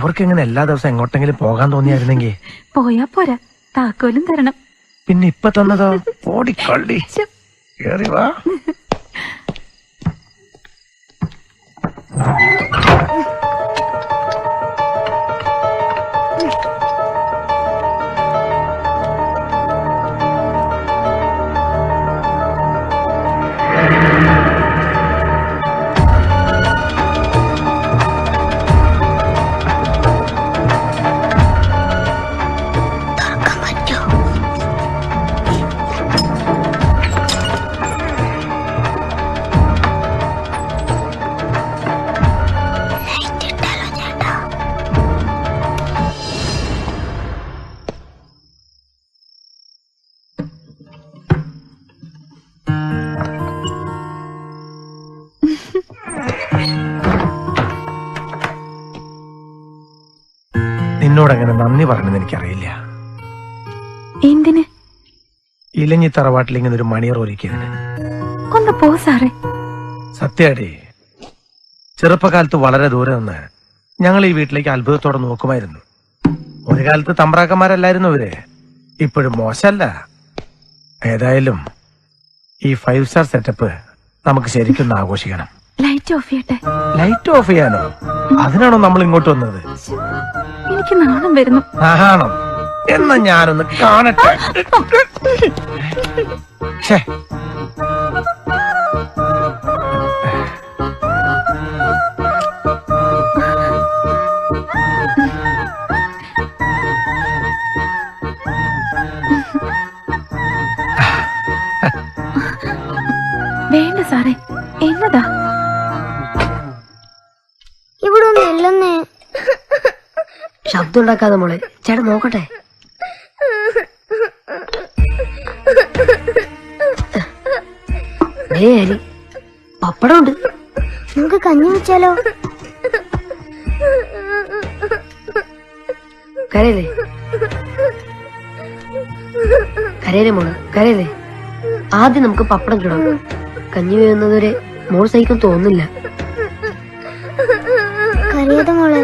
അവർക്ക് എങ്ങനെ എല്ലാ ദിവസവും എങ്ങോട്ടെങ്കിലും പോകാൻ തോന്നിയായിരുന്നെങ്കിൽ പോയാ പോരാ, താക്കോലും തരണം. പിന്നെ ഇപ്പൊ തന്നതോ? ഓടിക്കള്ളി കേറി വാ. നിന്നോടങ്ങനെ നന്ദി പറഞ്ഞെന്ന് എനിക്കറിയില്ല. എന്തിന്? ഇലഞ്ഞി തറവാട്ടിൽ ഇങ്ങനെ ഒരു മണിയർ ഒരുക്കിയതിന്. ഒന്ന് പോ സാറേ. സത്യാടി, ചെറുപ്പകാലത്ത് വളരെ ദൂരെ നിന്ന് ഞങ്ങൾ ഈ വീട്ടിലേക്ക് അത്ഭുതത്തോടെ നോക്കുമായിരുന്നു. ഒരു കാലത്ത് തമ്പ്രാക്കന്മാരല്ലായിരുന്നു ഇവര്, ഇപ്പോഴും മോശമല്ല. ഏതായാലും ഈ 5 സ്റ്റാർ സെറ്റപ്പ് നമുക്ക് ശരിക്കും ആഘോഷിക്കണം. ലൈറ്റ് ഓഫ് ചെയ്യട്ടെ? ലൈറ്റ് ഓഫ് ചെയ്യാനോ? അതിനാണോ നമ്മൾ ഇങ്ങോട്ട് വന്നത്? എനിക്ക് നാണം വരുന്നു. നാണം എന്നാ ഞാനൊന്ന് കാണട്ടെ. വേണ്ട സാറേ, എന്നതാ? ഇവിടെ ഒന്നും ഇല്ലെന്നേ. ശബ്ദം ഉണ്ടാക്കാതെ മോളെ, ചേട്ടൻ നോക്കട്ടെ. ഹരി, പപ്പടം ഉണ്ട്, നമുക്ക് കഞ്ഞി വെച്ചാലോ? കരയല്ലേ കരയല്ലേ മോള്, കരയല്ലേ. ആദ്യം നമുക്ക് പപ്പടം ചൂടാം. കഞ്ഞി വീഴുന്നതുവരെ മോൾ സഹിക്കാൻ തോന്നില്ല. കരയാതെ മോളെ.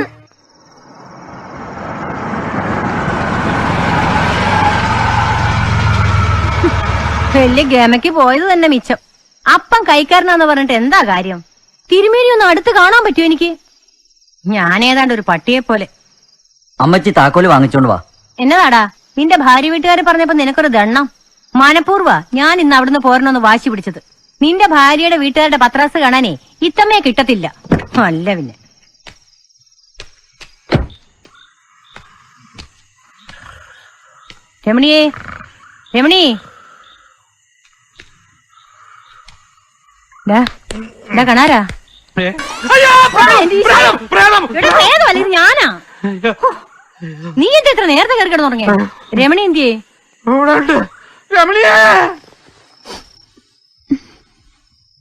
വലിയ ഗമയ്ക്ക് പോയത് തന്നെ മിച്ചം. അപ്പം കൈക്കാരനാന്ന് പറഞ്ഞിട്ട് എന്താ കാര്യം? തിരുമേനി ഒന്ന് അടുത്ത് കാണാൻ പറ്റുമോ എനിക്ക്? ഞാൻ ഏതാണ്ട് ഒരു പട്ടിയെ പോലെ. അമ്മച്ചി താക്കോല് വാങ്ങിച്ചോണ്ട് വാ. എന്നതാടാ നിന്റെ ഭാര്യ വീട്ടുകാരെ പറഞ്ഞപ്പോ നിനക്കൊരു ദണ്ണം? മനഃപൂർവ്വ ഞാൻ ഇന്ന് അവിടുന്ന് പോരണമെന്ന് വാശി പിടിച്ചത്. നിന്റെ ഭാര്യയുടെ വീട്ടുകാരുടെ പത്രാസ് കാണാനേ ഇത്തമ്മയെ കിട്ടത്തില്ല. അല്ല പിന്നെ രമണിയേ, രമണി, കണാരാ? ഞാനാ. നീ എന്താ ഇത്ര നേരത്തെ കയറി കിടന്നു തുടങ്ങിയ? രമണി എന്തിയേ?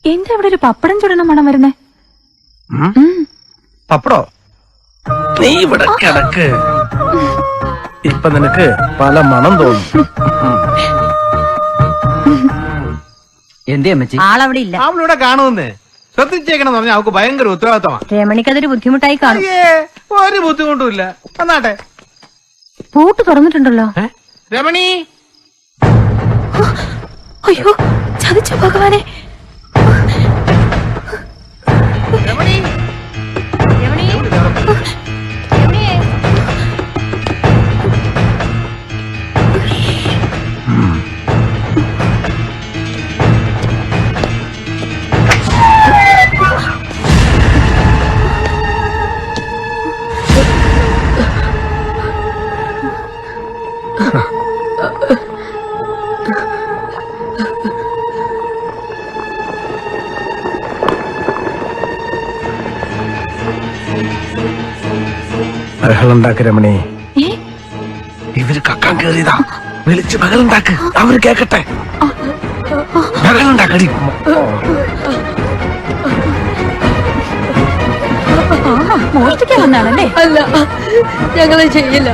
എന്താ ഇവിടെ ഒരു പപ്പടം ചുടണ മണം വരുന്നേ? പപ്പടോ? നീ ഇവിടെ കിടക്ക്, ഇപ്പൊ നിനക്ക് പല മണം തോന്നും. എന്തേ അമ്മച്ചി? ആളവിടെ ഇല്ല. അവളിവിടെ കാണുമെന്ന് ശ്രദ്ധിച്ചേക്കണം പറഞ്ഞാൽ അവൾക്ക് ഭയങ്കര ഉത്തരവാദിത്തമാണ്. രമണിക്കതൊരു ബുദ്ധിമുട്ടായി കാണും. ഒരു ബുദ്ധിമുട്ടുമില്ല. വന്നാട്ടെ. പൂട്ട് തുറന്നിട്ടുണ്ടല്ലോ. രമണി, അയ്യോ ചതിച്ചു ഭഗവാനെ. രമണി, രമണി, രമണിയേ. ബഹളുണ്ടാക്ക് രമണി. ഇവര് കക്കാൻ കേറിയതാ. വിളിച്ച് ബഹളുണ്ടാക്ക്, അവര് കേക്കട്ടെ. ബഹളുണ്ടാക്കടി. മോഷ്ടിക്കാൻ വന്നാണല്ലേ? അല്ല, ഞങ്ങള് ചെയ്യില്ല.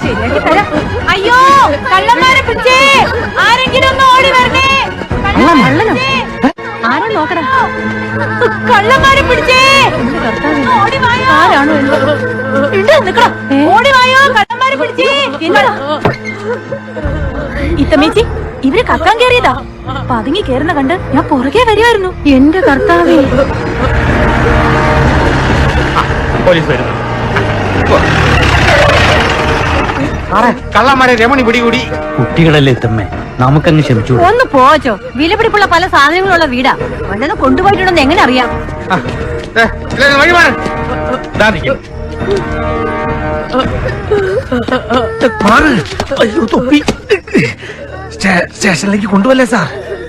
ശരിയാക്കി തരാം. അയ്യോ, കള്ളന്മാരെ പിടിച്ചേ! ആരെങ്കിലും ഒന്ന് ഓടി വരണേ! ആരാ നോക്കണ? കള്ളന്മാരെ പിടിച്ചേ! ആരാണോ? നിക്കടാ. ഓടി വായോ, കള്ളന്മാരെ പിടിച്ചേ. എന്നടാ? ഇത്തമ്മേച്ചി, ഇവര് കക്കാൻ കേറിയതാ. പതുങ്ങി കേറുന്ന കണ്ട് ഞാൻ പുറകെ വരുമായിരുന്നു. എന്റെ കർത്താവേ, പോലീസ് വരുന്നു. കള്ളന്മാരെ രമണി പിടികൂടി. കുട്ടികളല്ലേ ഇത്തമ്മേ, നമുക്കങ്ങ് ക്ഷമിച്ചു. ഒന്ന് പോച്ചോ, വിലപിടിപ്പുള്ള പല സാധനങ്ങളുള്ള വീടാ. വല്ലത് കൊണ്ടുപോയിട്ടുണ്ടെന്ന് എങ്ങനെ അറിയാം? വഴിമാറ അയ്യോ തൊപ്പി. സ്റ്റേഷനിലേക്ക് കൊണ്ടുപോലേ സാർ?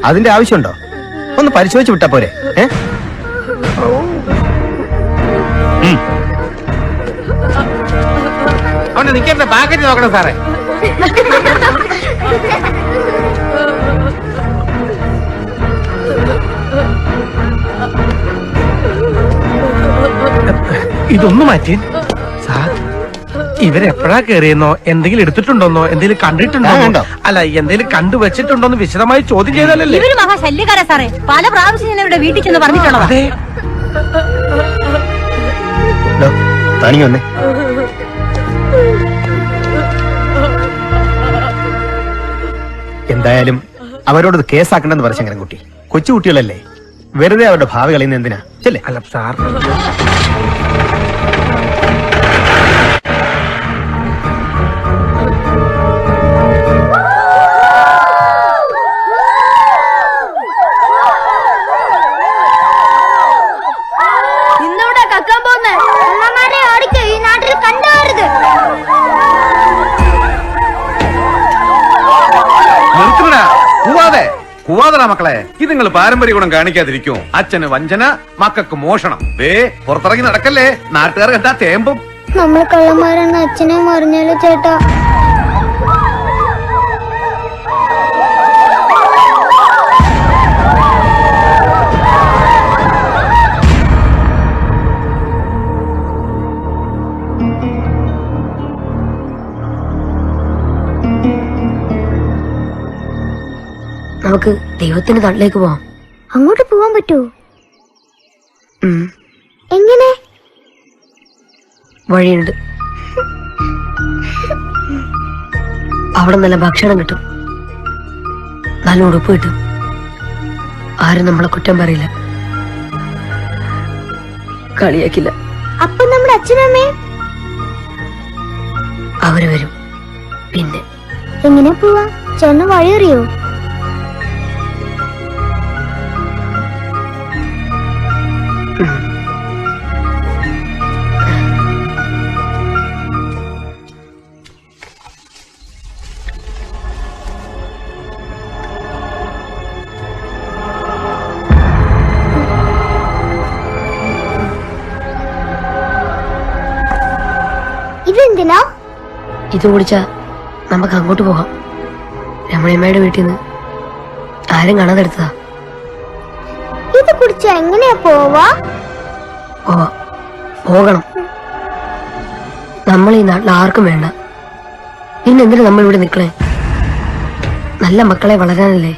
അതിന്റെ ആവശ്യമുണ്ടോ? ഒന്ന് പരിശോധിച്ച് വിട്ടാ പോരെ? അവന്റെ നിൽക്കുന്ന പാക്കറ്റ് നോക്കണം സാറേ. ഇതൊന്നു മാറ്റി സാർ. ഇവരെപ്പോഴാ കേറിയെന്നോ, എന്തെങ്കിലും എടുത്തിട്ടുണ്ടോന്നോ, എന്തെങ്കിലും കണ്ടിട്ടുണ്ടോ, അല്ല എന്തെങ്കിലും കണ്ടുവച്ചിട്ടുണ്ടോന്ന് വിശദമായി ചോദ്യം ചെയ്താലല്ലേ? ഇവര് മഹാശല്യക്കാരാ സാറേ. പല പ്രാവശ്യം ഞാൻ ഇവിടെ വീട്ടിൽ ചെന്ന് പറഞ്ഞിട്ടുള്ളതാ. അതെ. തനി വന്നേ. എന്തായാലും അവരോട് കേസാക്കണ്ടെന്ന് പറഞ്ഞു ശങ്കരൻകുട്ടി. കൊച്ചുകുട്ടികളല്ലേ, വെറുതെ അവരുടെ ഭാവി കളയുന്ന എന്തിനാ? ചെല്ലേ. അല്ല സാർ, ഇന്നിവിടെ കക്കാൻ പോന്നെ കള്ളന്മാരെ ഓടിക്കോ, ഈ നാട്ടിൽ കണ്ടുവരുത്. കൂവാതടാ മക്കളെ, ഇത് നിങ്ങൾ പാരമ്പര്യ ഗുണം കാണിക്കാതിരിക്കും. അച്ഛന് വഞ്ചന, മക്കൾക്ക് മോഷണം. പുറത്തിറങ്ങി നടക്കല്ലേ, നാട്ടുകാർ കണ്ടാ തേമ്പും. നമ്മൾ കള്ളന്മാരെന്ന് അച്ഛനെ മറിഞ്ഞാലോ ചേട്ടാ? നമുക്ക് ദൈവത്തിന്റെ നാട്ടിലേക്ക് പോവാം. അങ്ങോട്ട് പോവാൻ പറ്റുമോ? ഉം, എങ്ങനെ? വഴിയുണ്ട്. അവിടെ നല്ല ഭക്ഷണം കിട്ടും, നല്ല ഉടുപ്പ് കിട്ടും. ആരും നമ്മളെ കുറ്റം പറയില്ല, കളിയാക്കില്ല. അപ്പൊ നമ്മുടെ അച്ഛനമ്മയും അവര് വരും. പിന്നെ എങ്ങനെ പോവാ? ചേട്ടന് വഴി അറിയോ? ഇതെന്തിനാ? ഇത് കുടിച്ചാ നമുക്ക് അങ്ങോട്ട് പോകാം. രമണിയമ്മയുടെ വീട്ടിൽ നിന്ന് ആരും കാണാതെടുത്തതാ. ഇത് കുടിച്ചാ എങ്ങനെയാ പോവാ? പോകണം. നമ്മൾ ഈ നാട്ടിൽ ആർക്കും വേണ്ട. പിന്നെന്തിനാ നമ്മൾ ഇവിടെ നിൽക്കണേ? നല്ല മക്കളെ വളരാനല്ലേ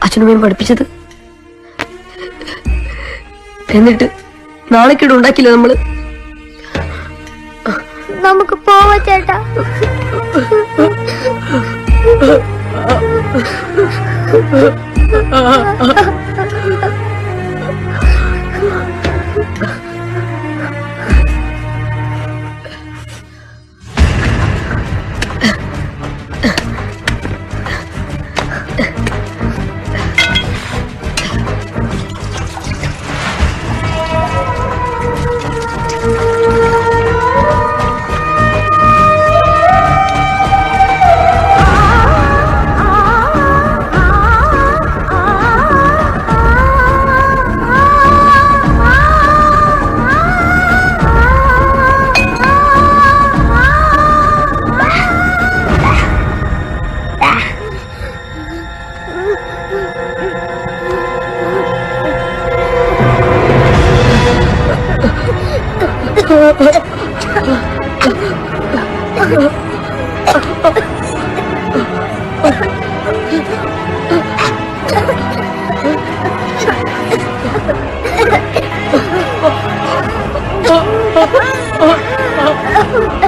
അച്ഛനും പഠിപ്പിച്ചത്. എന്നിട്ട് നാളേക്കിടെ ഉണ്ടാക്കില്ല നമ്മള്. നമുക്ക് പോവാ ചേട്ടാ. ആ